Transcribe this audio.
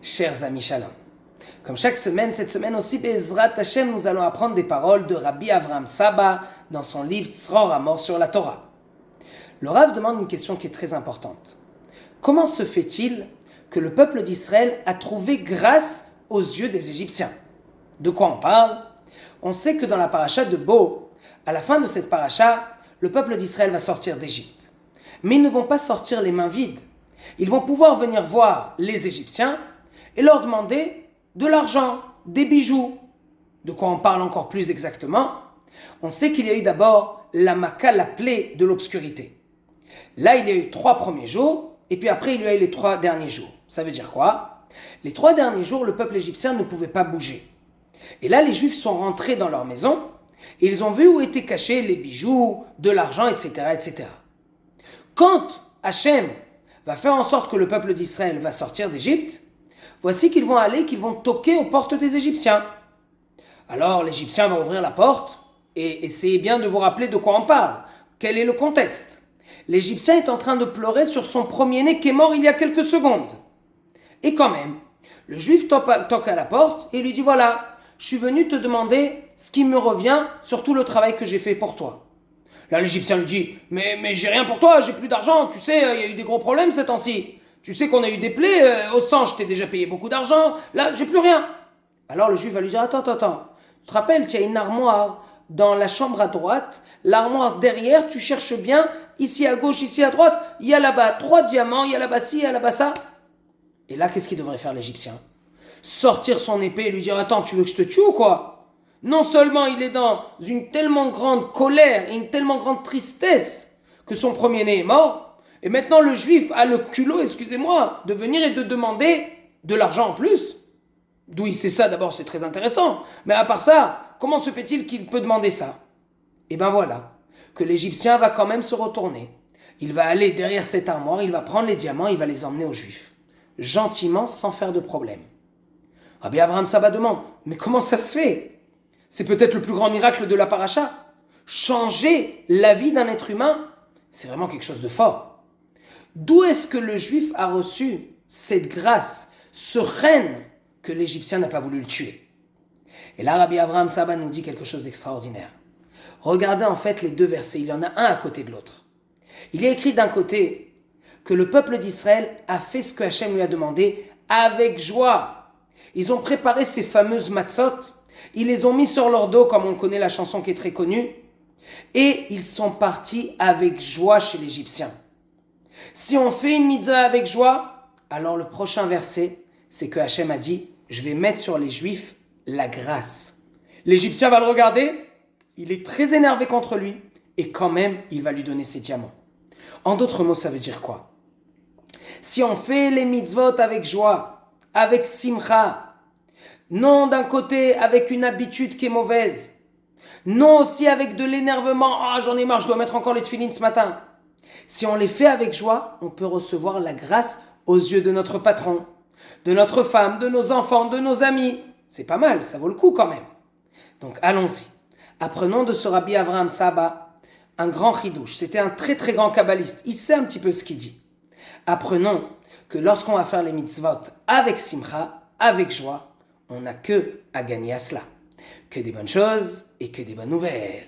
Chers amis Shalom, comme chaque semaine, cette semaine aussi, Be'ezrat Hashem, nous allons apprendre des paroles de Rabbi Avraham Saba dans son livre Tzror Hamor sur la Torah. Le Rav demande une question qui est très importante. Comment se fait-il que le peuple d'Israël a trouvé grâce aux yeux des Égyptiens? De quoi on parle? On sait que dans la paracha de Bo, à la fin de cette paracha, le peuple d'Israël va sortir d'Égypte. Mais ils ne vont pas sortir les mains vides. Ils vont pouvoir venir voir les Égyptiens et leur demander de l'argent, des bijoux. De quoi on parle encore plus exactement? On sait qu'il y a eu d'abord la Maka, la plaie de l'obscurité. Là, il y a eu 3 premiers jours, et puis après, il y a eu les 3 derniers jours. Ça veut dire quoi? Les 3 derniers jours, le peuple égyptien ne pouvait pas bouger. Et là, les Juifs sont rentrés dans leur maison, et ils ont vu où étaient cachés les bijoux, de l'argent, etc., etc. Quand Hachem va faire en sorte que le peuple d'Israël va sortir d'Égypte, voici qu'ils vont toquer aux portes des Égyptiens. Alors l'Égyptien va ouvrir la porte et essayez bien de vous rappeler de quoi on parle. Quel est le contexte? L'Égyptien est en train de pleurer sur son premier-né qui est mort il y a quelques secondes. Et quand même, le Juif toque à la porte et lui dit voilà, je suis venu te demander ce qui me revient sur tout le travail que j'ai fait pour toi. Là l'Égyptien lui dit mais j'ai rien pour toi, j'ai plus d'argent, tu sais, il y a eu des gros problèmes ces temps-ci. Tu sais qu'on a eu des plaies, au sang, je t'ai déjà payé beaucoup d'argent, là, j'ai plus rien. Alors le Juif va lui dire, attends, tu te rappelles, il y a une armoire dans la chambre à droite, l'armoire derrière, tu cherches bien, ici à gauche, ici à droite, il y a là-bas 3 diamants, il y a là-bas ci, il y a là-bas ça. Et là, qu'est-ce qu'il devrait faire l'Égyptien? Sortir son épée et lui dire, attends, tu veux que je te tue ou quoi? Non seulement il est dans une tellement grande colère et une tellement grande tristesse que son premier-né est mort, et maintenant, le Juif a le culot, excusez-moi, de venir et de demander de l'argent en plus. D'où il sait ça, d'abord, c'est très intéressant. Mais à part ça, comment se fait-il qu'il peut demander ça? Et ben voilà, que l'Égyptien va quand même se retourner. Il va aller derrière cette armoire, il va prendre les diamants, il va les emmener aux Juifs. Gentiment, sans faire de problème. Rabbi Avraham Saba demande, mais comment ça se fait? C'est peut-être le plus grand miracle de la paracha. Changer la vie d'un être humain, c'est vraiment quelque chose de fort. D'où est-ce que le Juif a reçu cette grâce, ce règne que l'Égyptien n'a pas voulu le tuer? Et là, Rabbi Avraham Saba nous dit quelque chose d'extraordinaire. Regardez en fait les 2 versets, il y en a un à côté de l'autre. Il est écrit d'un côté que le peuple d'Israël a fait ce que Hachem lui a demandé avec joie. Ils ont préparé ces fameuses matzot, ils les ont mis sur leur dos comme on connaît la chanson qui est très connue, et ils sont partis avec joie chez l'Égyptien. Si on fait une mitzvah avec joie, alors le prochain verset, c'est que Hachem a dit, je vais mettre sur les Juifs la grâce. L'Égyptien va le regarder, il est très énervé contre lui, et quand même, il va lui donner ses diamants. En d'autres mots, ça veut dire quoi? Si on fait les mitzvot avec joie, avec simcha, non d'un côté avec une habitude qui est mauvaise, non aussi avec de l'énervement, j'en ai marre, je dois mettre encore les tefilines ce matin. Si on les fait avec joie, on peut recevoir la grâce aux yeux de notre patron, de notre femme, de nos enfants, de nos amis. C'est pas mal, ça vaut le coup quand même. Donc allons-y. Apprenons de ce Rabbi Avraham Saba, un grand chidouche. C'était un très très grand kabbaliste. Il sait un petit peu ce qu'il dit. Apprenons que lorsqu'on va faire les mitzvot avec simcha, avec joie, on n'a que à gagner à cela. Que des bonnes choses et que des bonnes nouvelles.